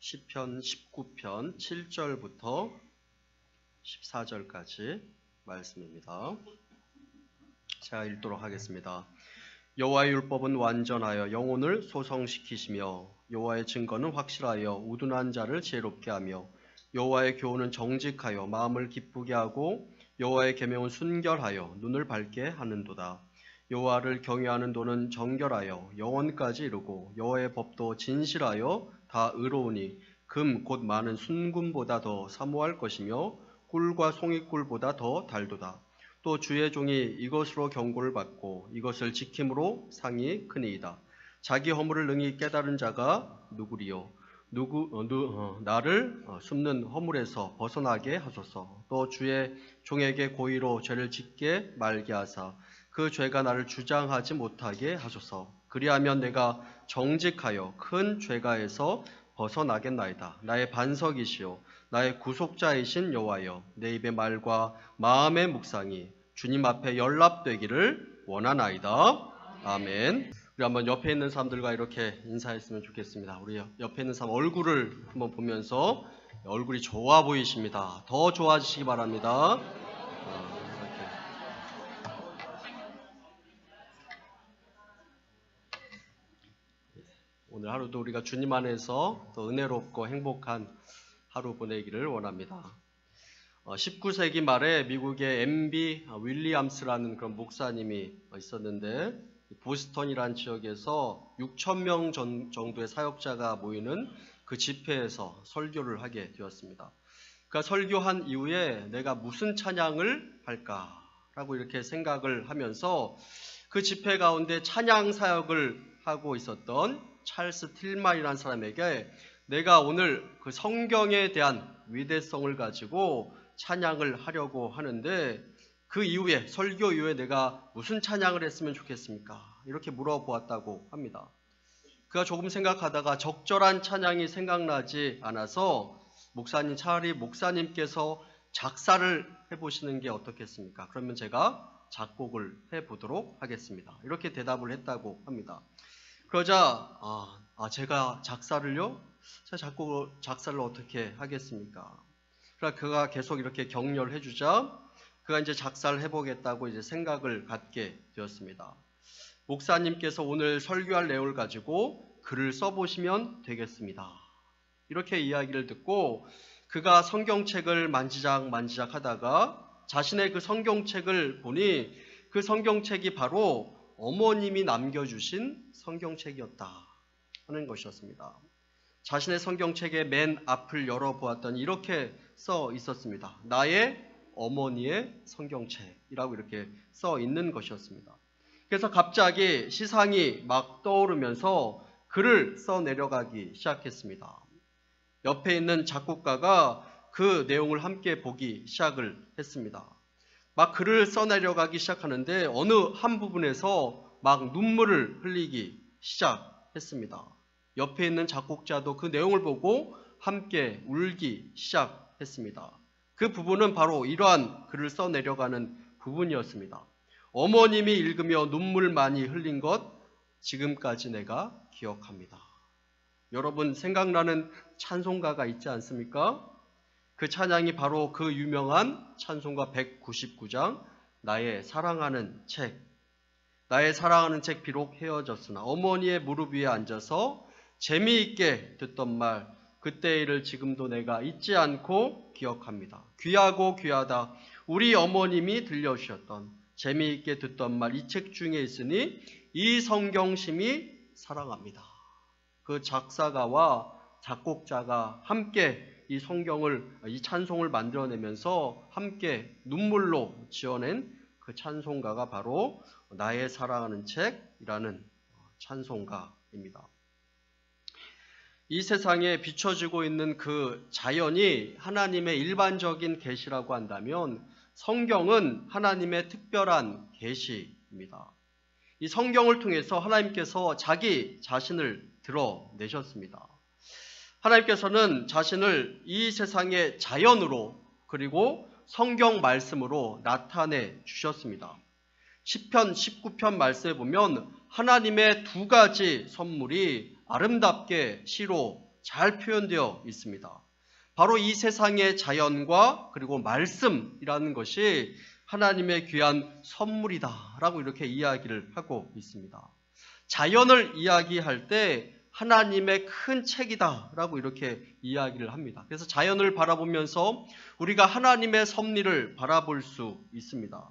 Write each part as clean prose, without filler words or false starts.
시편 19편 7절부터 14절까지 말씀입니다. 제가 읽도록 하겠습니다. 여호와의 율법은 완전하여 영혼을 소성시키시며 여호와의 증거는 확실하여 우둔한 자를 지혜롭게 하며 여호와의 교훈은 정직하여 마음을 기쁘게 하고 여호와의 계명은 순결하여 눈을 밝게 하는도다. 여호와를 경외하는 도는 정결하여 영원까지 이르고 여호와의 법도 진실하여 다 의로우니 금 곧 많은 순금보다 더 사모할 것이며 꿀과 송이꿀보다 더 달도다. 또 주의 종이 이것으로 경고를 받고 이것을 지킴으로 상이 크니이다. 자기 허물을 능히 깨달은 자가 누구리요? 나를 숨는 허물에서 벗어나게 하소서. 또 주의 종에게 고의로 죄를 짓게 말게 하사 그 죄가 나를 주장하지 못하게 하소서. 그리하면 내가 정직하여 큰 죄가에서 벗어나겠나이다. 나의 반석이시오 나의 구속자이신 여호와여, 내 입의 말과 마음의 묵상이 주님 앞에 연락되기를 원하나이다. 아멘. 우리 한번 옆에 있는 사람들과 이렇게 인사했으면 좋겠습니다. 우리 옆에 있는 사람 얼굴을 한번 보면서 얼굴이 좋아 보이십니다. 더 좋아지시기 바랍니다. 오늘 하루도 우리가 주님 안에서 더 은혜롭고 행복한 하루 보내기를 원합니다. 19세기 말에 미국의 M.B. 윌리엄스라는 그런 목사님이 있었는데 보스턴이라는 지역에서 6,000명 정도의 사역자가 모이는 그 집회에서 설교를 하게 되었습니다. 그러니까 설교한 이후에 내가 무슨 찬양을 할까라고 이렇게 생각을 하면서 그 집회 가운데 찬양 사역을 하고 있었던 찰스 틸만이라는 사람에게 내가 오늘 그 성경에 대한 위대성을 가지고 찬양을 하려고 하는데 그 이후에 설교 이후에 내가 무슨 찬양을 했으면 좋겠습니까? 이렇게 물어보았다고 합니다. 그가 조금 생각하다가 적절한 찬양이 생각나지 않아서 목사님 차라리 목사님께서 작사를 해보시는 게 어떻겠습니까? 그러면 제가 작곡을 해보도록 하겠습니다. 이렇게 대답을 했다고 합니다. 그러자 제가 작사를요? 제가 작사를 어떻게 하겠습니까? 그러니까 그가 계속 이렇게 격려를 해주자 그가 이제 작사를 해보겠다고 이제 생각을 갖게 되었습니다. 목사님께서 오늘 설교할 내용을 가지고 글을 써보시면 되겠습니다. 이렇게 이야기를 듣고 그가 성경책을 만지작 하다가 자신의 그 성경책을 보니 그 성경책이 바로 어머님이 남겨주신 성경책이었다 하는 것이었습니다. 자신의 성경책의 맨 앞을 열어보았더니 이렇게 써 있었습니다. 나의 어머니의 성경책이라고 이렇게 써 있는 것이었습니다. 그래서 갑자기 시상이 막 떠오르면서 글을 써 내려가기 시작했습니다. 옆에 있는 작곡가가 그 내용을 함께 보기 시작을 했습니다. 막 글을 써내려가기 시작하는데 어느 한 부분에서 막 눈물을 흘리기 시작했습니다. 옆에 있는 작곡자도 그 내용을 보고 함께 울기 시작했습니다. 그 부분은 바로 이러한 글을 써내려가는 부분이었습니다. 어머님이 읽으며 눈물 많이 흘린 것 지금까지 내가 기억합니다. 여러분 생각나는 찬송가가 있지 않습니까? 그 찬양이 바로 그 유명한 찬송가 199장 나의 사랑하는 책. 나의 사랑하는 책 비록 헤어졌으나 어머니의 무릎 위에 앉아서 재미있게 듣던 말 그때의 일을 지금도 내가 잊지 않고 기억합니다. 귀하고 귀하다 우리 어머님이 들려주셨던 재미있게 듣던 말 이 책 중에 있으니 이 성경심이 사랑합니다. 그 작사가와 작곡자가 함께 이 찬송을 만들어내면서 함께 눈물로 지어낸 그 찬송가가 바로 나의 사랑하는 책이라는 찬송가입니다. 이 세상에 비춰지고 있는 그 자연이 하나님의 일반적인 계시라고 한다면 성경은 하나님의 특별한 계시입니다. 이 성경을 통해서 하나님께서 자기 자신을 드러내셨습니다. 하나님께서는 자신을 이 세상의 자연으로 그리고 성경 말씀으로 나타내 주셨습니다. 시편 19편 말씀에 보면 하나님의 두 가지 선물이 아름답게 시로 잘 표현되어 있습니다. 바로 이 세상의 자연과 그리고 말씀이라는 것이 하나님의 귀한 선물이다라고 이렇게 이야기를 하고 있습니다. 자연을 이야기할 때 하나님의 큰 책이다라고 이렇게 이야기를 합니다. 그래서 자연을 바라보면서 우리가 하나님의 섭리를 바라볼 수 있습니다.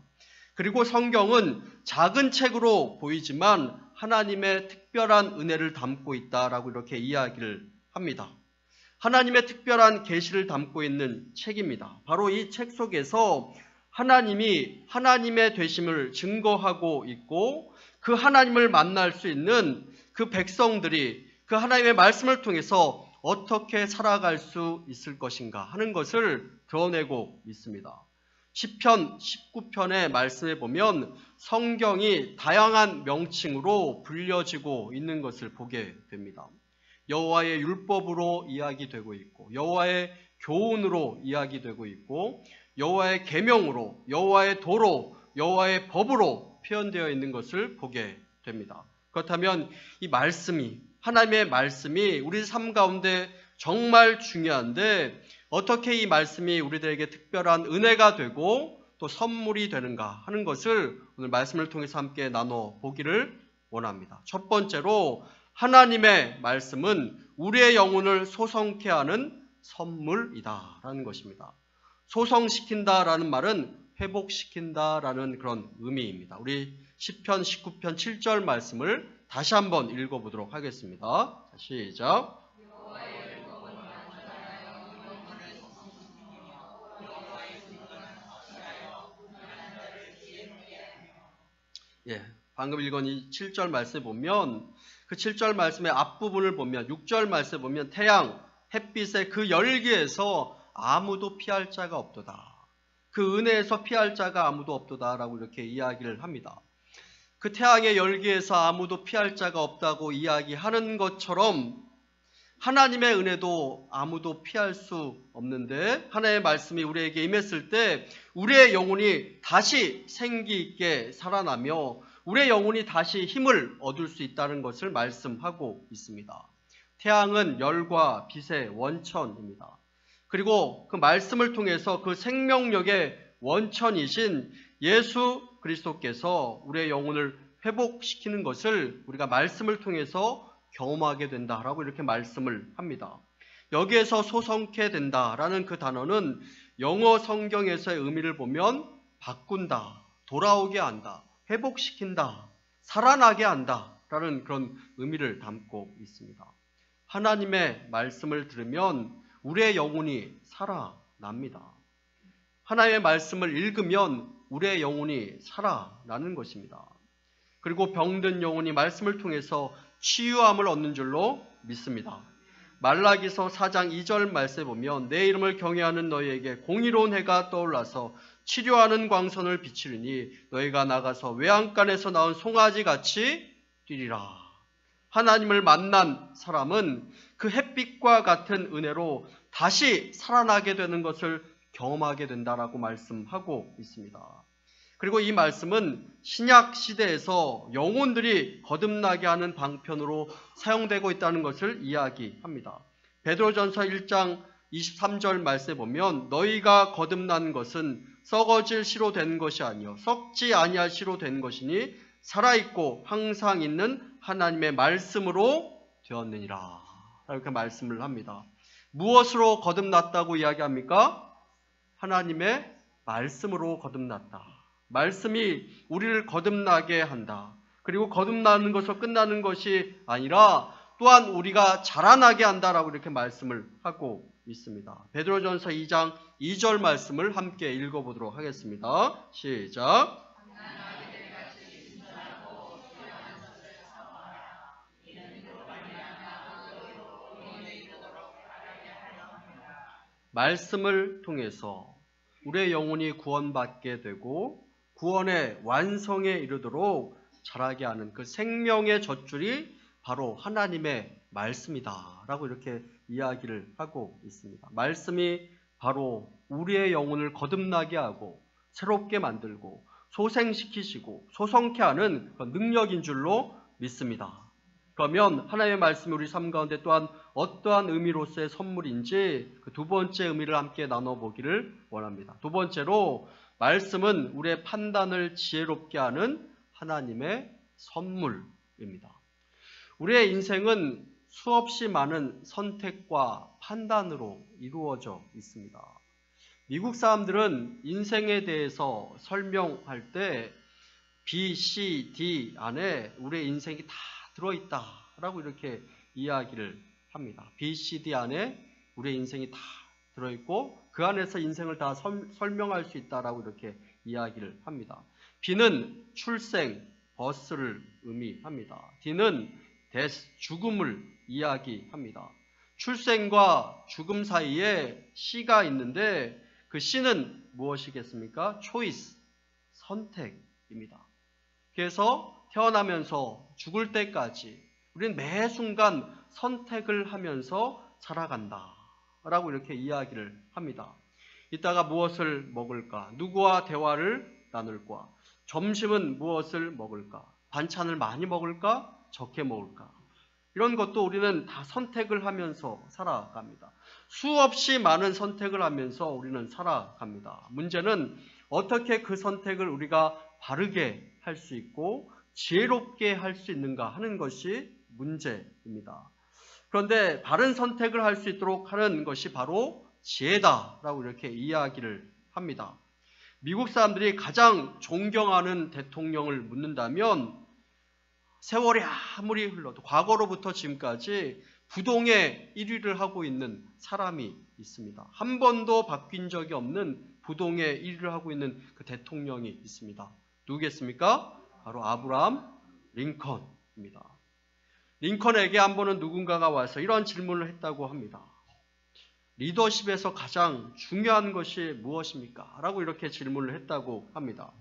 그리고 성경은 작은 책으로 보이지만 하나님의 특별한 은혜를 담고 있다라고 이렇게 이야기를 합니다. 하나님의 특별한 계시를 담고 있는 책입니다. 바로 이 책 속에서 하나님이 하나님의 되심을 증거하고 있고 그 하나님을 만날 수 있는 그 백성들이 그 하나님의 말씀을 통해서 어떻게 살아갈 수 있을 것인가 하는 것을 드러내고 있습니다. 시편 19편의 말씀에 보면 성경이 다양한 명칭으로 불려지고 있는 것을 보게 됩니다. 여호와의 율법으로 이야기되고 있고 여호와의 교훈으로 이야기되고 있고 여호와의 계명으로, 여호와의 도로, 여호와의 법으로 표현되어 있는 것을 보게 됩니다. 그렇다면 이 말씀이, 하나님의 말씀이 우리 삶 가운데 정말 중요한데 어떻게 이 말씀이 우리들에게 특별한 은혜가 되고 또 선물이 되는가 하는 것을 오늘 말씀을 통해서 함께 나눠보기를 원합니다. 첫 번째로 하나님의 말씀은 우리의 영혼을 소성케 하는 선물이다라는 것입니다. 소성시킨다라는 말은 회복시킨다라는 그런 의미입니다. 우리 시편 19편 7절 말씀을 다시 한번 읽어보도록 하겠습니다. 시작. 방금 읽은 이 7절 말씀에 보면 그 7절 말씀의 앞부분을 보면 6절 말씀에 보면 태양, 햇빛의 그 열기에서 아무도 피할 자가 없도다. 그 은혜에서 피할 자가 아무도 없도다라고 이렇게 이야기를 합니다. 그 태양의 열기에서 아무도 피할 자가 없다고 이야기하는 것처럼 하나님의 은혜도 아무도 피할 수 없는데 하나님의 말씀이 우리에게 임했을 때 우리의 영혼이 다시 생기 있게 살아나며 우리의 영혼이 다시 힘을 얻을 수 있다는 것을 말씀하고 있습니다. 태양은 열과 빛의 원천입니다. 그리고 그 말씀을 통해서 그 생명력의 원천이신 예수 그리스도께서 우리의 영혼을 회복시키는 것을 우리가 말씀을 통해서 경험하게 된다라고 이렇게 말씀을 합니다. 여기에서 소성케 된다라는 그 단어는 영어 성경에서의 의미를 보면 바꾼다, 돌아오게 한다, 회복시킨다, 살아나게 한다라는 그런 의미를 담고 있습니다. 하나님의 말씀을 들으면 우리의 영혼이 살아납니다. 하나님의 말씀을 읽으면 우리의 영혼이 살아나는 것입니다. 그리고 병든 영혼이 말씀을 통해서 치유함을 얻는 줄로 믿습니다. 말라기서 4장 2절 말씀에 보면 내 이름을 경외하는 너희에게 공의로운 해가 떠올라서 치료하는 광선을 비치리니 너희가 나가서 외양간에서 나온 송아지같이 뛰리라. 하나님을 만난 사람은 그 햇빛과 같은 은혜로 다시 살아나게 되는 것을 경험하게 된다라고 말씀하고 있습니다. 그리고 이 말씀은 신약 시대에서 영혼들이 거듭나게 하는 방편으로 사용되고 있다는 것을 이야기합니다. 베드로전서 1장 23절 말씀에 보면 너희가 거듭난 것은 썩어질 씨로 된 것이 아니요 썩지 아니할 씨로 된 것이니 살아있고 항상 있는 하나님의 말씀으로 되었느니라. 이렇게 말씀을 합니다. 무엇으로 거듭났다고 이야기합니까? 하나님의 말씀으로 거듭났다. 말씀이 우리를 거듭나게 한다. 그리고 거듭나는 것으로 끝나는 것이 아니라 또한 우리가 자라나게 한다라고 이렇게 말씀을 하고 있습니다. 베드로전서 2장 2절 말씀을 함께 읽어보도록 하겠습니다. 시작. 말씀을 통해서 우리의 영혼이 구원받게 되고 구원의 완성에 이르도록 자라게 하는 그 생명의 젖줄이 바로 하나님의 말씀이다 라고 이렇게 이야기를 하고 있습니다. 말씀이 바로 우리의 영혼을 거듭나게 하고 새롭게 만들고 소생시키시고 소성케 하는 그런 능력인 줄로 믿습니다. 그러면 하나님의 말씀이 우리 삶 가운데 또한 어떠한 의미로서의 선물인지 그 두 번째 의미를 함께 나눠보기를 원합니다. 두 번째로 말씀은 우리의 판단을 지혜롭게 하는 하나님의 선물입니다. 우리의 인생은 수없이 많은 선택과 판단으로 이루어져 있습니다. 미국 사람들은 인생에 대해서 설명할 때 B, C, D 안에 우리의 인생이 다 들어있다라고 이렇게 이야기를 합니다. B, C, D 안에 우리의 인생이 다 들어있고 그 안에서 인생을 다 설명할 수 있다라고 이렇게 이야기를 합니다. B는 출생, 버스를 의미합니다. D는 데스, 죽음을 이야기합니다. 출생과 죽음 사이에 C가 있는데 그 C는 무엇이겠습니까? choice, 선택입니다. 그래서 태어나면서 죽을 때까지 우리는 매 순간 선택을 하면서 살아간다 라고 이렇게 이야기를 합니다. 이따가 무엇을 먹을까? 누구와 대화를 나눌까? 점심은 무엇을 먹을까? 반찬을 많이 먹을까? 적게 먹을까? 이런 것도 우리는 다 선택을 하면서 살아갑니다. 수없이 많은 선택을 하면서 우리는 살아갑니다. 문제는 어떻게 그 선택을 우리가 바르게 할 수 있고 지혜롭게 할 수 있는가 하는 것이 문제입니다. 그런데 바른 선택을 할 수 있도록 하는 것이 바로 지혜다라고 이렇게 이야기를 합니다. 미국 사람들이 가장 존경하는 대통령을 묻는다면 세월이 아무리 흘러도 과거로부터 지금까지 부동의 1위를 하고 있는 사람이 있습니다. 한 번도 바뀐 적이 없는 부동의 1위를 하고 있는 그 대통령이 있습니다. 누구겠습니까? 바로 아브라함 링컨입니다. 링컨에게 한 번은 누군가가 와서 이런 질문을 했다고 합니다. 리더십에서 가장 중요한 것이 무엇입니까? 라고 이렇게 질문을 했다고 합니다.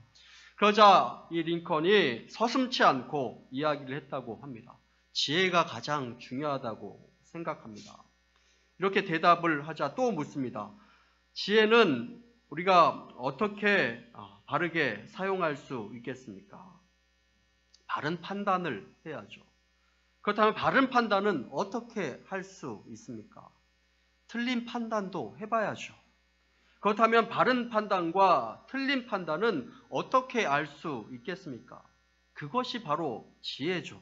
그러자 이 링컨이 서슴지 않고 이야기를 했다고 합니다. 지혜가 가장 중요하다고 생각합니다. 이렇게 대답을 하자 또 묻습니다. 지혜는 우리가 어떻게 바르게 사용할 수 있겠습니까? 바른 판단을 해야죠. 그렇다면 바른 판단은 어떻게 할 수 있습니까? 틀린 판단도 해봐야죠. 그렇다면 바른 판단과 틀린 판단은 어떻게 알 수 있겠습니까? 그것이 바로 지혜죠.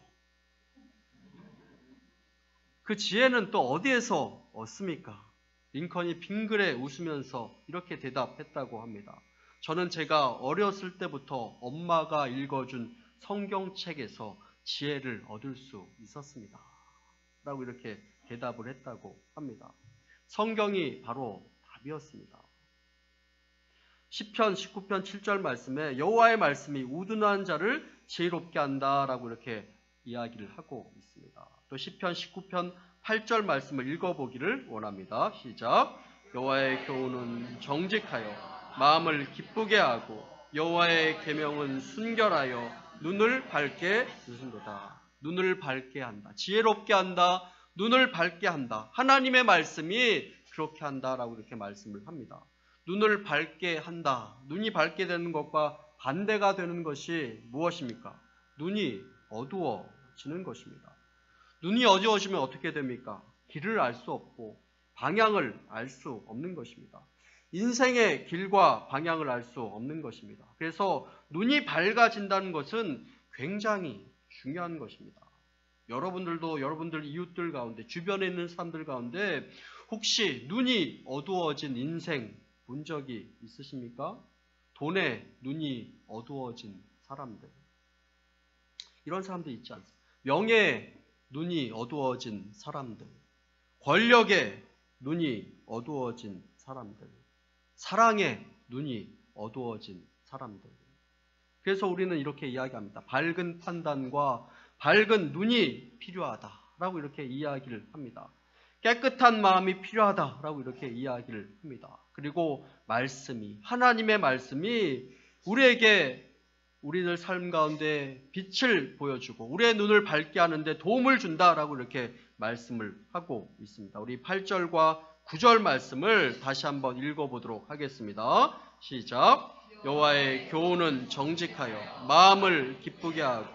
그 지혜는 또 어디에서 얻습니까? 링컨이 빙그레 웃으면서 이렇게 대답했다고 합니다. 저는 제가 어렸을 때부터 엄마가 읽어준 성경책에서 지혜를 얻을 수 있었습니다. 라고 이렇게 대답을 했다고 합니다. 성경이 바로 답이었습니다. 시편 19편 7절 말씀에 여호와의 말씀이 우둔한 자를 지혜롭게 한다라고 이렇게 이야기를 하고 있습니다. 또 시편 19편 8절 말씀을 읽어보기를 원합니다. 시작. 여호와의 교훈은 정직하여 마음을 기쁘게 하고 여호와의 계명은 순결하여 눈을 밝게 하신도다. 눈을 밝게 한다. 지혜롭게 한다. 눈을 밝게 한다. 하나님의 말씀이 그렇게 한다라고 이렇게 말씀을 합니다. 눈을 밝게 한다. 눈이 밝게 되는 것과 반대가 되는 것이 무엇입니까? 눈이 어두워지는 것입니다. 눈이 어두워지면 어떻게 됩니까? 길을 알 수 없고 방향을 알 수 없는 것입니다. 인생의 길과 방향을 알 수 없는 것입니다. 그래서 눈이 밝아진다는 것은 굉장히 중요한 것입니다. 여러분들도 여러분들 이웃들 가운데 주변에 있는 사람들 가운데 혹시 눈이 어두워진 인생 본 적이 있으십니까? 돈에 눈이 어두워진 사람들. 이런 사람들 있지 않습니까? 명예에 눈이 어두워진 사람들. 권력에 눈이 어두워진 사람들. 사랑에 눈이 어두워진 사람들. 그래서 우리는 이렇게 이야기합니다. 밝은 판단과 밝은 눈이 필요하다라고 이렇게 이야기를 합니다. 깨끗한 마음이 필요하다라고 이렇게 이야기를 합니다. 그리고 말씀이, 하나님의 말씀이 우리에게 우리들 삶 가운데 빛을 보여주고 우리의 눈을 밝게 하는데 도움을 준다라고 이렇게 말씀을 하고 있습니다. 우리 8절과 9절 말씀을 다시 한번 읽어보도록 하겠습니다. 시작. 여호와의 교훈은 정직하여 마음을 기쁘게 하고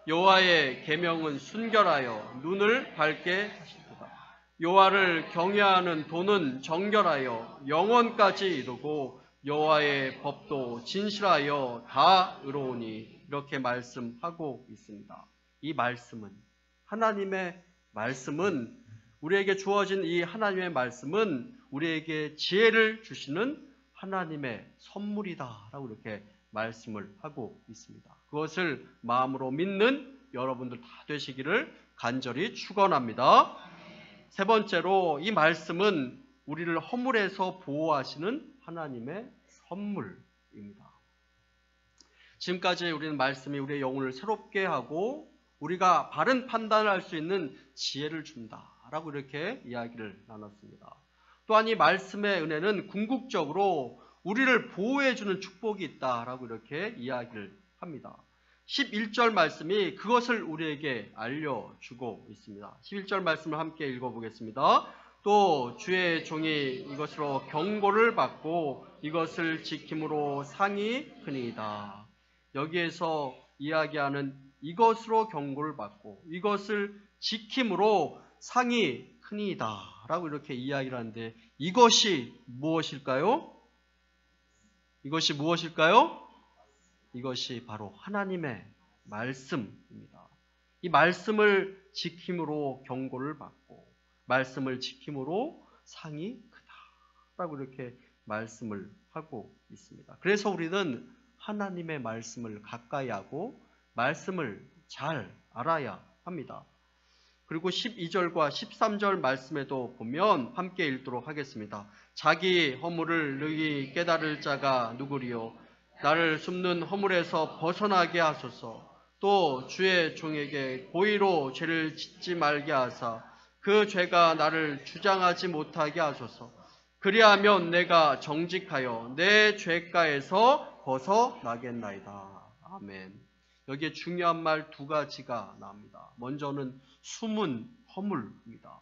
여호와의 계명은 순결하여 눈을 밝게 하시도다. 여호와를 경외하는 도는 정결하여 영원까지 이르고 여호와의 법도 진실하여 다 의로우니 이렇게 말씀하고 있습니다. 이 말씀은 하나님의 말씀은 우리에게 주어진 이 하나님의 말씀은 우리에게 지혜를 주시는 하나님의 선물이다라고 이렇게 말씀을 하고 있습니다. 그것을 마음으로 믿는 여러분들 다 되시기를 간절히 축원합니다. 세 번째로 이 말씀은 우리를 허물에서 보호하시는 하나님의 선물입니다. 지금까지 우리는 말씀이 우리의 영혼을 새롭게 하고 우리가 바른 판단을 할 수 있는 지혜를 준다라고 이렇게 이야기를 나눴습니다. 또한 이 말씀의 은혜는 궁극적으로 우리를 보호해주는 축복이 있다라고 이렇게 이야기를 합니다. 11절 말씀이 그것을 우리에게 알려주고 있습니다. 11절 말씀을 함께 읽어보겠습니다. 또 주의 종이 이것으로 경고를 받고 이것을 지킴으로 상이 크니이다. 여기에서 이야기하는 이것으로 경고를 받고 이것을 지킴으로 상이 크니이다 라고 이렇게 이야기를 하는데 이것이 무엇일까요? 이것이 무엇일까요? 이것이 바로 하나님의 말씀입니다. 이 말씀을 지킴으로 경고를 받고 말씀을 지킴으로 상이 크다라고 이렇게 말씀을 하고 있습니다. 그래서 우리는 하나님의 말씀을 가까이 하고 말씀을 잘 알아야 합니다. 그리고 12절과 13절 말씀에도 보면 함께 읽도록 하겠습니다. 자기 허물을 능히 깨달을 자가 누구리요? 나를 숨는 허물에서 벗어나게 하소서. 또 주의 종에게 고의로 죄를 짓지 말게 하사 그 죄가 나를 주장하지 못하게 하소서. 그리하면 내가 정직하여 내 죄가에서 벗어나겠나이다. 아멘. 여기에 중요한 말 두 가지가 나옵니다. 먼저는 숨은 허물입니다.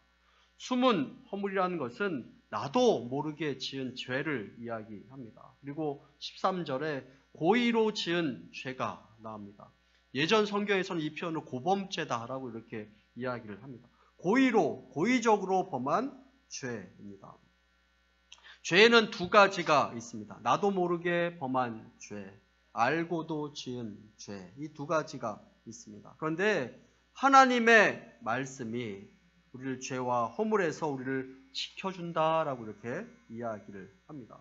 숨은 허물이라는 것은 나도 모르게 지은 죄를 이야기합니다. 그리고 13절에 고의로 지은 죄가 나옵니다. 예전 성경에서는 이 표현을 고범죄다라고 이렇게 이야기를 합니다. 고의적으로 범한 죄입니다. 죄는 두 가지가 있습니다. 나도 모르게 범한 죄, 알고도 지은 죄, 이 두 가지가 있습니다. 그런데 하나님의 말씀이 우리를 죄와 허물에서 우리를 지켜준다라고 이렇게 이야기를 합니다.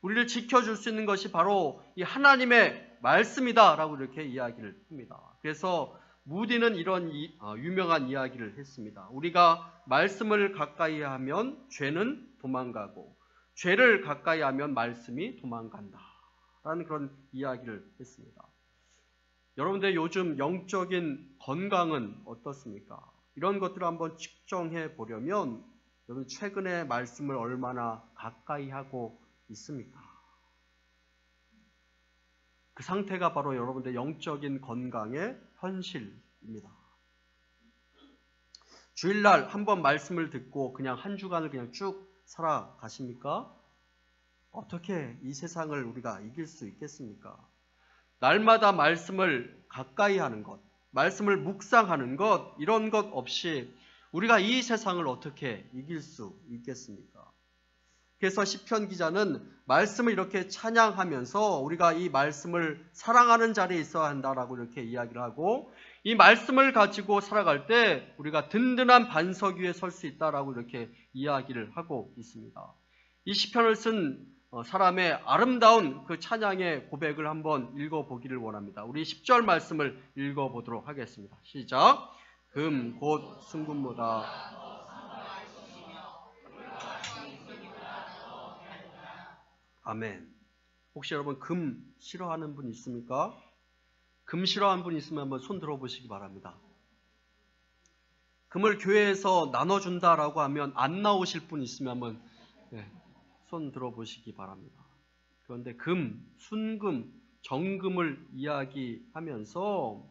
우리를 지켜줄 수 있는 것이 바로 이 하나님의 말씀이다라고 이렇게 이야기를 합니다. 그래서 무디는 이런 유명한 이야기를 했습니다. 우리가 말씀을 가까이 하면 죄는 도망가고 죄를 가까이 하면 말씀이 도망간다 라는 그런 이야기를 했습니다. 여러분들 요즘 영적인 건강은 어떻습니까? 이런 것들을 한번 측정해 보려면 여러분 최근에 말씀을 얼마나 가까이 하고 있습니까? 그 상태가 바로 여러분들 영적인 건강의 현실입니다. 주일날 한번 말씀을 듣고 그냥 한 주간을 그냥 쭉 살아가십니까? 어떻게 이 세상을 우리가 이길 수 있겠습니까? 날마다 말씀을 가까이 하는 것, 말씀을 묵상하는 것, 이런 것 없이 우리가 이 세상을 어떻게 이길 수 있겠습니까? 그래서 시편 기자는 말씀을 이렇게 찬양하면서 우리가 이 말씀을 사랑하는 자리에 있어야 한다라고 이렇게 이야기를 하고 이 말씀을 가지고 살아갈 때 우리가 든든한 반석 위에 설 수 있다라고 이렇게 이야기를 하고 있습니다. 이 시편을 쓴 사람의 아름다운 그 찬양의 고백을 한번 읽어보기를 원합니다. 우리 10절 말씀을 읽어보도록 하겠습니다. 시작. 금 곧 순금보다 아멘. 혹시 여러분 금 싫어하는 분 있습니까? 금 싫어하는 분 있으면 한번 손 들어보시기 바랍니다. 금을 교회에서 나눠준다라고 하면 안 나오실 분 있으면 한번 손 들어보시기 바랍니다. 그런데 금, 순금, 정금을 이야기하면서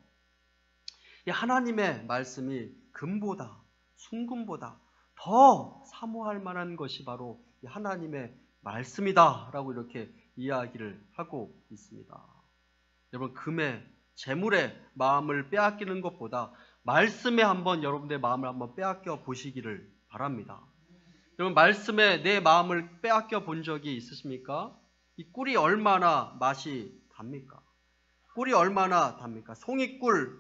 하나님의 말씀이 금보다, 순금보다 더 사모할 만한 것이 바로 하나님의 말씀이다라고 이렇게 이야기를 하고 있습니다. 여러분 금에 재물에 마음을 빼앗기는 것보다 말씀에 한번 여러분들의 마음을 한번 빼앗겨 보시기를 바랍니다. 여러분, 말씀에 내 마음을 빼앗겨 본 적이 있으십니까? 이 꿀이 얼마나 맛이 답니까? 꿀이 얼마나 답니까? 송이꿀,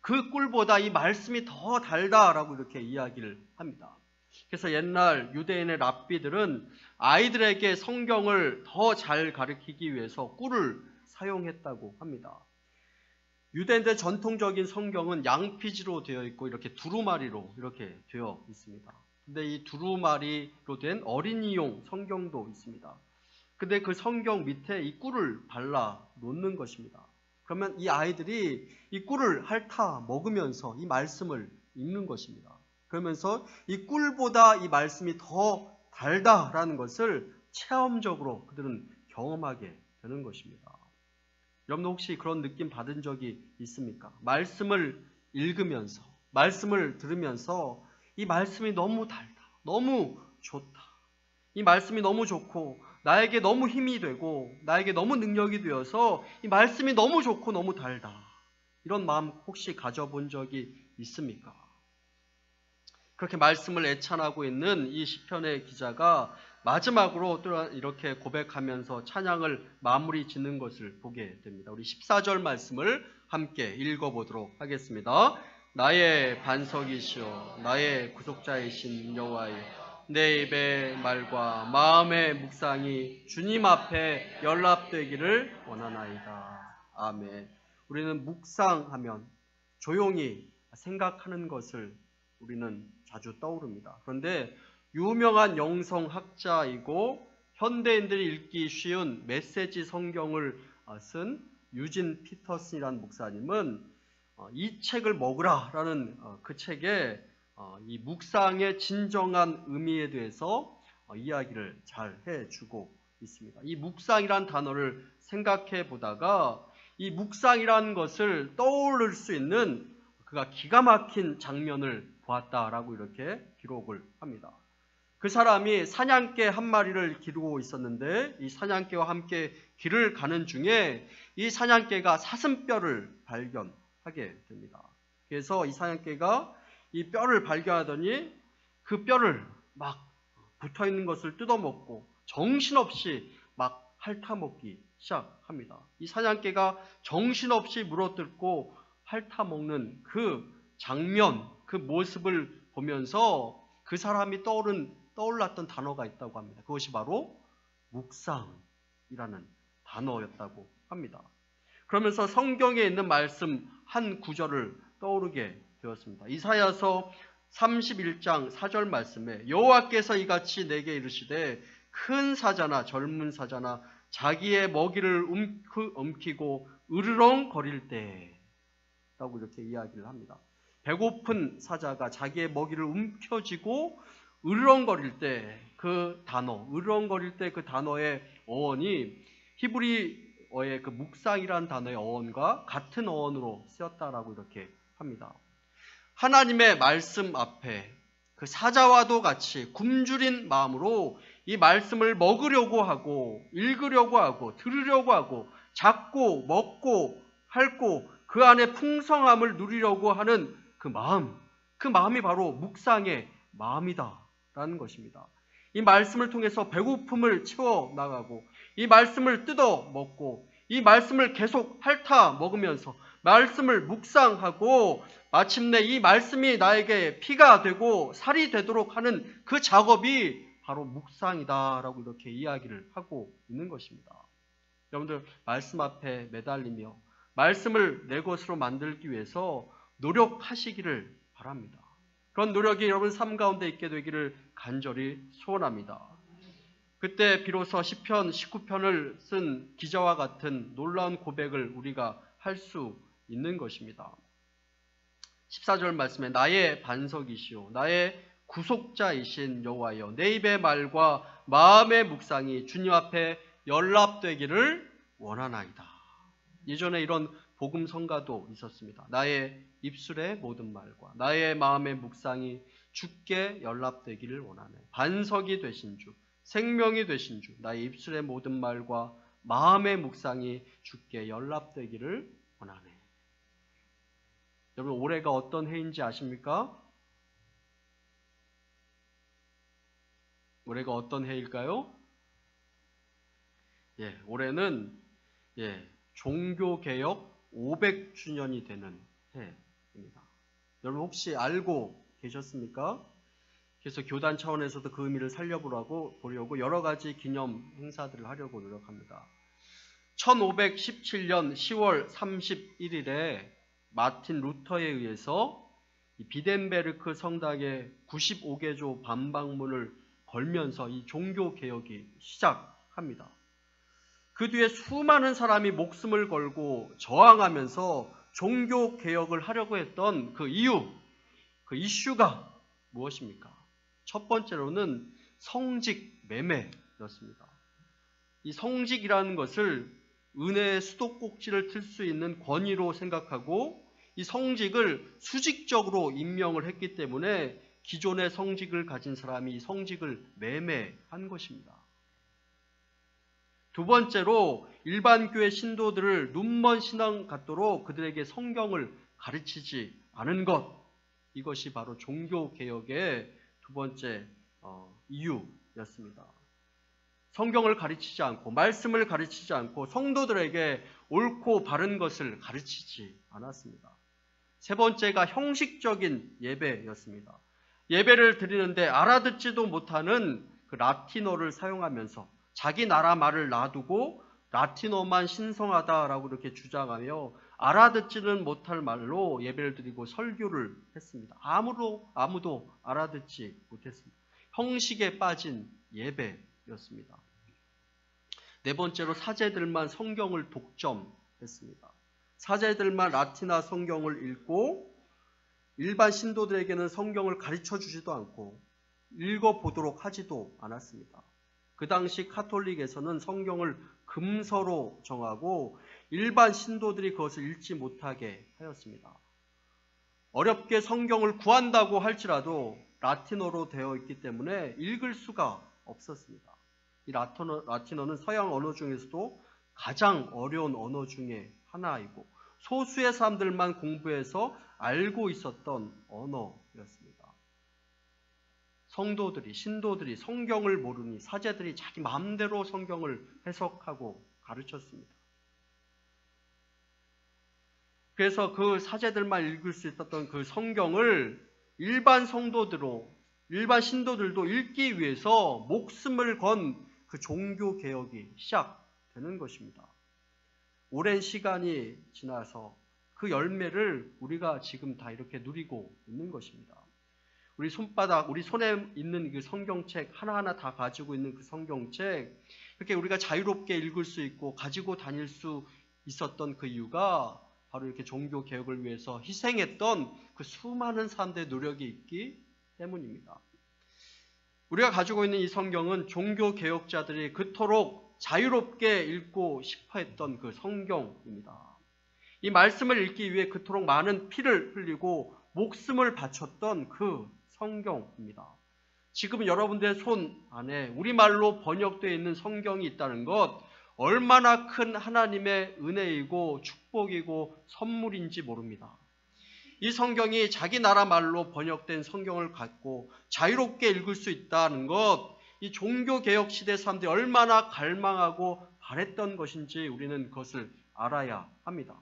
그 꿀보다 이 말씀이 더 달다라고 이렇게 이야기를 합니다. 그래서 옛날 유대인의 랍비들은 아이들에게 성경을 더 잘 가르치기 위해서 꿀을 사용했다고 합니다. 유대인의 전통적인 성경은 양피지로 되어 있고 이렇게 두루마리로 이렇게 되어 있습니다. 근데 이 두루마리로 된 어린이용 성경도 있습니다. 근데 그 성경 밑에 이 꿀을 발라 놓는 것입니다. 그러면 이 아이들이 이 꿀을 핥아 먹으면서 이 말씀을 읽는 것입니다. 그러면서 이 꿀보다 이 말씀이 더 달다라는 것을 체험적으로 그들은 경험하게 되는 것입니다. 여러분, 혹시 그런 느낌 받은 적이 있습니까? 말씀을 읽으면서, 말씀을 들으면서 이 말씀이 너무 달다, 너무 좋다, 이 말씀이 너무 좋고 나에게 너무 힘이 되고 나에게 너무 능력이 되어서 이 말씀이 너무 좋고 너무 달다, 이런 마음 혹시 가져본 적이 있습니까? 그렇게 말씀을 애찬하고 있는 이 시편의 기자가 마지막으로 또 이렇게 고백하면서 찬양을 마무리 짓는 것을 보게 됩니다. 우리 14절 말씀을 함께 읽어보도록 하겠습니다. 나의 반석이시오 나의 구속자이신 여호와여, 내 입의 말과 마음의 묵상이 주님 앞에 연락되기를 원하나이다. 아멘. 우리는 묵상하면 조용히 생각하는 것을 우리는 자주 떠오릅니다. 그런데 유명한 영성학자이고 현대인들이 읽기 쉬운 메시지 성경을 쓴 유진 피터슨이라는 목사님은 이 책을 먹으라라는 그 책에 이 묵상의 진정한 의미에 대해서 이야기를 잘 해주고 있습니다. 이 묵상이란 단어를 생각해 보다가 이 묵상이라는 것을 떠올릴 수 있는 그가 기가 막힌 장면을 보았다라고 이렇게 기록을 합니다. 그 사람이 사냥개 한 마리를 기르고 있었는데 이 사냥개와 함께 길을 가는 중에 이 사냥개가 사슴뼈를 발견하게 됩니다. 그래서 이 사냥개가 이 뼈를 발견하더니 그 뼈를 막 붙어있는 것을 뜯어먹고 정신없이 막 핥아먹기 시작합니다. 이 사냥개가 정신없이 물어뜯고 핥아먹는 그 장면, 그 모습을 보면서 그 사람이 떠올랐던 단어가 있다고 합니다. 그것이 바로 묵상이라는 단어였다고 합니다. 그러면서 성경에 있는 말씀 한 구절을 떠오르게 되었습니다. 이사야서 31장 4절 말씀에 여호와께서 이같이 내게 이르시되 큰 사자나 젊은 사자나 자기의 먹이를 움키고 으르렁거릴 때 라고 이렇게 이야기를 합니다. 배고픈 사자가 자기의 먹이를 움켜쥐고 으르렁거릴 때 그 단어, 으르렁거릴 때 그 단어의 어원이 히브리어의 그 묵상이라는 단어의 어원과 같은 어원으로 쓰였다라고 이렇게 합니다. 하나님의 말씀 앞에 그 사자와도 같이 굶주린 마음으로 이 말씀을 먹으려고 하고 읽으려고 하고 들으려고 하고 잡고 먹고 핥고 그 안에 풍성함을 누리려고 하는 그 마음이 바로 묵상의 마음이다라는 것입니다. 이 말씀을 통해서 배고픔을 채워나가고 이 말씀을 뜯어 먹고 이 말씀을 계속 핥아 먹으면서 말씀을 묵상하고 마침내 이 말씀이 나에게 피가 되고 살이 되도록 하는 그 작업이 바로 묵상이다라고 이렇게 이야기를 하고 있는 것입니다. 여러분들, 말씀 앞에 매달리며 말씀을 내 것으로 만들기 위해서 노력하시기를 바랍니다. 그런 노력이 여러분 삶 가운데 있게 되기를 간절히 소원합니다. 그때 비로소 시편 19편을 쓴 기자와 같은 놀라운 고백을 우리가 할 수 있는 것입니다. 14절 말씀에 나의 반석이시오 나의 구속자이신 여호와여, 내 입의 말과 마음의 묵상이 주님 앞에 연락되기를 원하나이다. 예전에 이런 복음 성가도 있었습니다. 나의 입술의 모든 말과 나의 마음의 묵상이 주께 연락되기를 원하네. 반석이 되신 주, 생명이 되신 주, 나의 입술의 모든 말과 마음의 묵상이 주께 연락되기를 원하네. 여러분, 올해가 어떤 해인지 아십니까? 올해가 어떤 해일까요? 올해는 종교개혁 500주년이 되는 해입니다. 여러분 혹시 알고 계셨습니까? 그래서 교단 차원에서도 그 의미를 살려보려고 여러 가지 기념 행사들을 하려고 노력합니다. 1517년 10월 31일에 마틴 루터에 의해서 비덴베르크 성당에 95개조 반박문을 걸면서 이 종교개혁이 시작합니다. 그 뒤에 수많은 사람이 목숨을 걸고 저항하면서 종교개혁을 하려고 했던 그 이유, 그 이슈가 무엇입니까? 첫 번째로는 성직 매매였습니다. 이 성직이라는 것을 은혜의 수도꼭지를 틀 수 있는 권위로 생각하고 이 성직을 수직적으로 임명을 했기 때문에 기존의 성직을 가진 사람이 성직을 매매한 것입니다. 두 번째로 일반 교회 신도들을 눈먼 신앙 갖도록 그들에게 성경을 가르치지 않은 것, 이것이 바로 종교개혁의 두 번째 이유였습니다. 성경을 가르치지 않고 말씀을 가르치지 않고 성도들에게 옳고 바른 것을 가르치지 않았습니다. 세 번째가 형식적인 예배였습니다. 예배를 드리는데 알아듣지도 못하는 그 라틴어를 사용하면서 자기 나라 말을 놔두고 라틴어만 신성하다라고 이렇게 주장하며 알아듣지는 못할 말로 예배를 드리고 설교를 했습니다. 아무도 알아듣지 못했습니다. 형식에 빠진 예배였습니다. 네 번째로 사제들만 성경을 독점했습니다. 사제들만 라틴어 성경을 읽고 일반 신도들에게는 성경을 가르쳐 주지도 않고 읽어보도록 하지도 않았습니다. 그 당시 카톨릭에서는 성경을 금서로 정하고 일반 신도들이 그것을 읽지 못하게 하였습니다. 어렵게 성경을 구한다고 할지라도 라틴어로 되어 있기 때문에 읽을 수가 없었습니다. 이 라틴어는 서양 언어 중에서도 가장 어려운 언어 중에 하나이고 소수의 사람들만 공부해서 알고 있었던 언어였습니다. 성도들이, 신도들이 성경을 모르니 사제들이 자기 마음대로 성경을 해석하고 가르쳤습니다. 그래서 그 사제들만 읽을 수 있었던 그 성경을 일반 신도들도 읽기 위해서 목숨을 건 그 종교개혁이 시작되는 것입니다. 오랜 시간이 지나서 그 열매를 우리가 지금 다 이렇게 누리고 있는 것입니다. 우리 손에 있는 그 성경책 하나하나 다 가지고 있는 그 성경책, 이렇게 우리가 자유롭게 읽을 수 있고 가지고 다닐 수 있었던 그 이유가 바로 이렇게 종교개혁을 위해서 희생했던 그 수많은 사람들의 노력이 있기 때문입니다. 우리가 가지고 있는 이 성경은 종교개혁자들이 그토록 자유롭게 읽고 싶어 했던 그 성경입니다. 이 말씀을 읽기 위해 그토록 많은 피를 흘리고 목숨을 바쳤던 그 성경입니다. 지금 여러분들의 손 안에 우리말로 번역되어 있는 성경이 있다는 것, 얼마나 큰 하나님의 은혜이고 축복이고 선물인지 모릅니다. 이 성경이 자기 나라 말로 번역된 성경을 갖고 자유롭게 읽을 수 있다는 것, 이 종교개혁 시대 사람들이 얼마나 갈망하고 바랬던 것인지 우리는 그것을 알아야 합니다.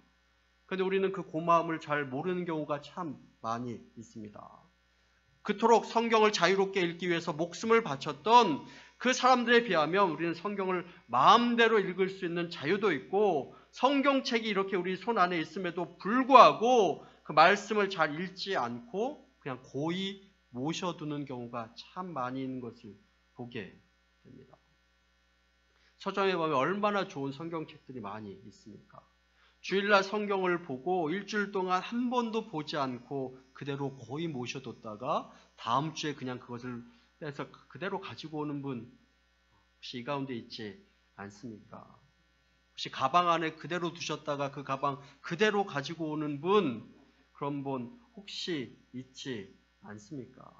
그런데 우리는 그 고마움을 잘 모르는 경우가 참 많이 있습니다. 그토록 성경을 자유롭게 읽기 위해서 목숨을 바쳤던 그 사람들에 비하면 우리는 성경을 마음대로 읽을 수 있는 자유도 있고 성경책이 이렇게 우리 손 안에 있음에도 불구하고 그 말씀을 잘 읽지 않고 그냥 고이 모셔두는 경우가 참 많이 있는 것을 보게 됩니다. 서점에 보면 얼마나 좋은 성경책들이 많이 있습니까? 주일날 성경을 보고 일주일 동안 한 번도 보지 않고 그대로 고이 모셔뒀다가 다음 주에 그냥 그것을 빼서 그대로 가지고 오는 분 혹시 이 가운데 있지 않습니까? 혹시 가방 안에 그대로 두셨다가 그 가방 그대로 가지고 오는 분, 그런 분 혹시 있지 않습니까?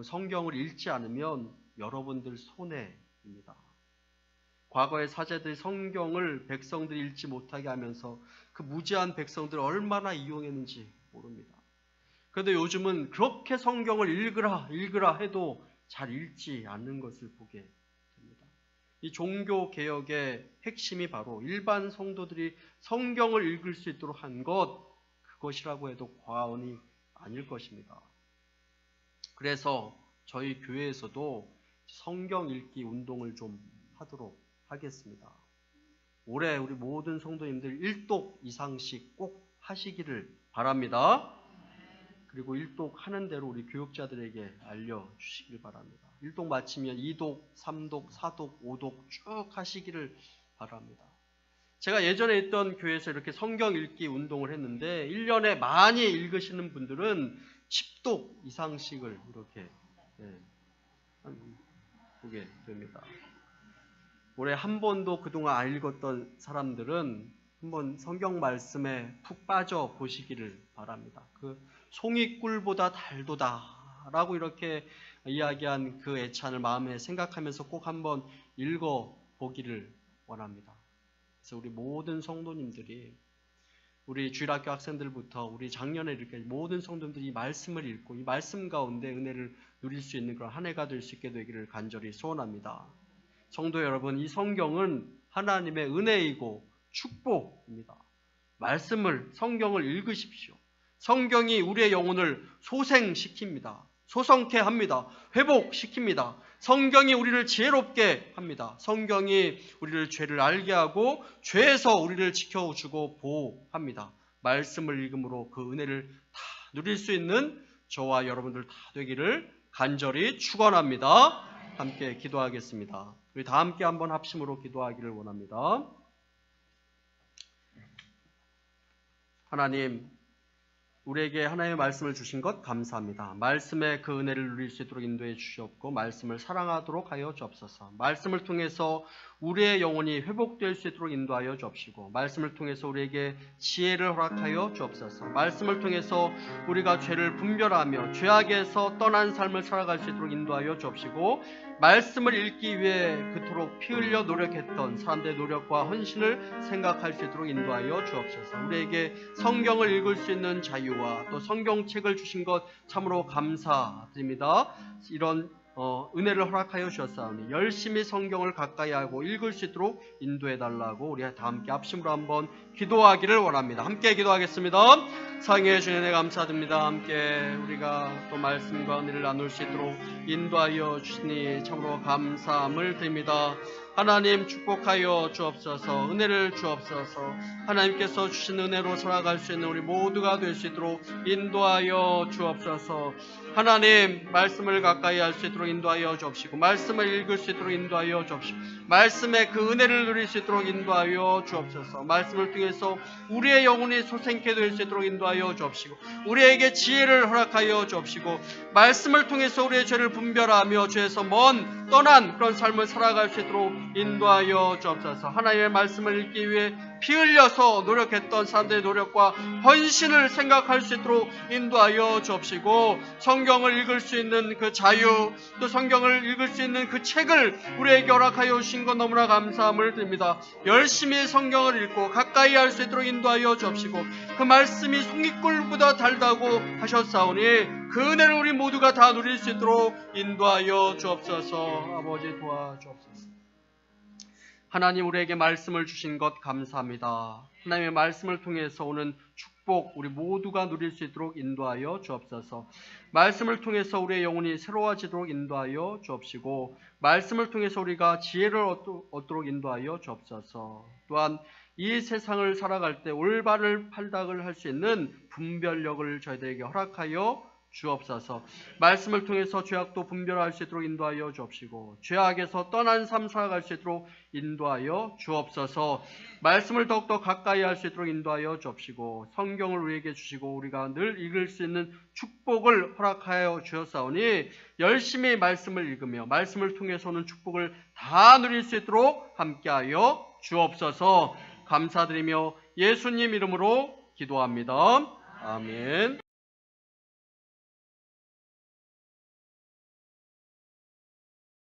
성경을 읽지 않으면 여러분들 손해입니다. 과거의 사제들이 성경을 백성들이 읽지 못하게 하면서 그 무지한 백성들을 얼마나 이용했는지 모릅니다. 그런데 요즘은 그렇게 성경을 읽으라 해도 잘 읽지 않는 것을 보게 됩니다. 이 종교개혁의 핵심이 바로 일반 성도들이 성경을 읽을 수 있도록 한 그것이라고 해도 과언이 아닐 것입니다. 그래서 저희 교회에서도 성경 읽기 운동을 좀 하도록 하겠습니다. 올해 우리 모든 성도님들 1독 이상씩 꼭 하시기를 바랍니다. 그리고 1독 하는 대로 우리 교육자들에게 알려주시길 바랍니다. 1독 마치면 2독, 3독, 4독, 5독 쭉 하시기를 바랍니다. 제가 예전에 있던 교회에서 이렇게 성경 읽기 운동을 했는데 1년에 많이 읽으시는 분들은 10독 이상씩을 이렇게 보게 됩니다. 올해 한 번도 그동안 안 읽었던 사람들은 한번 성경 말씀에 푹 빠져 보시기를 바랍니다. 그 송이꿀보다 달도다라고 이렇게 이야기한 그 애찬을 마음에 생각하면서 꼭 한번 읽어보기를 원합니다. 그래서 우리 모든 성도님들이 우리 주일학교 학생들부터 우리 작년에 이렇게 모든 성도님들이 이 말씀을 읽고 이 말씀 가운데 은혜를 누릴 수 있는 그런 한 해가 될 수 있게 되기를 간절히 소원합니다. 성도 여러분, 이 성경은 하나님의 은혜이고 축복입니다. 성경을 읽으십시오. 성경이 우리의 영혼을 소생시킵니다. 소성케 합니다. 회복시킵니다. 성경이 우리를 지혜롭게 합니다. 성경이 우리를 죄를 알게 하고 죄에서 우리를 지켜주고 보호합니다. 말씀을 읽음으로 그 은혜를 다 누릴 수 있는 저와 여러분들 다 되기를 간절히 축원합니다. 함께 기도하겠습니다. 우리 다 함께 한번 합심으로 기도하기를 원합니다. 하나님, 우리에게 하나님의 말씀을 주신 것 감사합니다. 말씀의 그 은혜를 누릴 수 있도록 인도해 주시옵고 말씀을 사랑하도록 하여 주옵소서. 말씀을 통해서 우리의 영혼이 회복될 수 있도록 인도하여 주옵시고 말씀을 통해서 우리에게 지혜를 허락하여 주옵소서. 말씀을 통해서 우리가 죄를 분별하며 죄악에서 떠난 삶을 살아갈 수 있도록 인도하여 주옵시고 말씀을 읽기 위해 그토록 피 흘려 노력했던 사람들의 노력과 헌신을 생각할 수 있도록 인도하여 주옵소서. 우리에게 성경을 읽을 수 있는 자유와 또 성경책을 주신 것 참으로 감사드립니다. 이런 은혜를 허락하여 주셨사오니 열심히 성경을 가까이 하고 읽을 수 있도록 인도해달라고 우리 다 함께 합심으로 한번 기도하기를 원합니다. 함께 기도하겠습니다. 사랑해 주신 은혜 감사드립니다. 함께 우리가 또 말씀과 은혜를 나눌 수 있도록 인도하여 주시니 참으로 감사함을 드립니다. 하나님 축복하여 주옵소서. 은혜를 주옵소서. 하나님께서 주신 은혜로 살아갈 수 있는 우리 모두가 될 수 있도록 인도하여 주옵소서. 하나님 말씀을 가까이 할 수 있도록 인도하여 주옵시고 말씀을 읽을 수 있도록 인도하여 주옵시고 말씀의 그 은혜를 누릴 수 있도록 인도하여 주옵소서. 말씀을 통해서 우리의 영혼이 소생케 될 수 있도록 인도하여 주옵시고 우리에게 지혜를 허락하여 주옵시고 말씀을 통해서 우리의 죄를 분별하며 죄에서 떠난 그런 삶을 살아갈 수 있도록 인도하여 주옵소서. 하나님의 말씀을 읽기 위해 피 흘려서 노력했던 사람들의 노력과 헌신을 생각할 수 있도록 인도하여 주옵시고 성경을 읽을 수 있는 그 자유 또 성경을 읽을 수 있는 그 책을 우리에게 허락하여 주신 것 너무나 감사함을 드립니다. 열심히 성경을 읽고 가까이 할 수 있도록 인도하여 주옵시고 그 말씀이 송이꿀보다 달다고 하셨사오니 그 은혜를 우리 모두가 다 누릴 수 있도록 인도하여 주옵소서. 아버지 도와주옵소서. 하나님 우리에게 말씀을 주신 것 감사합니다. 하나님의 말씀을 통해서 오는 축복 우리 모두가 누릴 수 있도록 인도하여 주옵소서. 말씀을 통해서 우리의 영혼이 새로워지도록 인도하여 주옵시고 말씀을 통해서 우리가 지혜를 얻도록 인도하여 주옵소서. 또한 이 세상을 살아갈 때 올바른 판단을 할 수 있는 분별력을 저희들에게 허락하여 주옵소서. 말씀을 통해서 죄악도 분별할 수 있도록 인도하여 주옵시고 죄악에서 떠난 삶 살아갈 수 있도록 인도하여 주옵소서. 말씀을 더욱더 가까이 할 수 있도록 인도하여 주옵시고 성경을 우리에게 주시고 우리가 늘 읽을 수 있는 축복을 허락하여 주었사오니 열심히 말씀을 읽으며 말씀을 통해서 오는 축복을 다 누릴 수 있도록 함께하여 주옵소서. 감사드리며 예수님 이름으로 기도합니다. 아멘.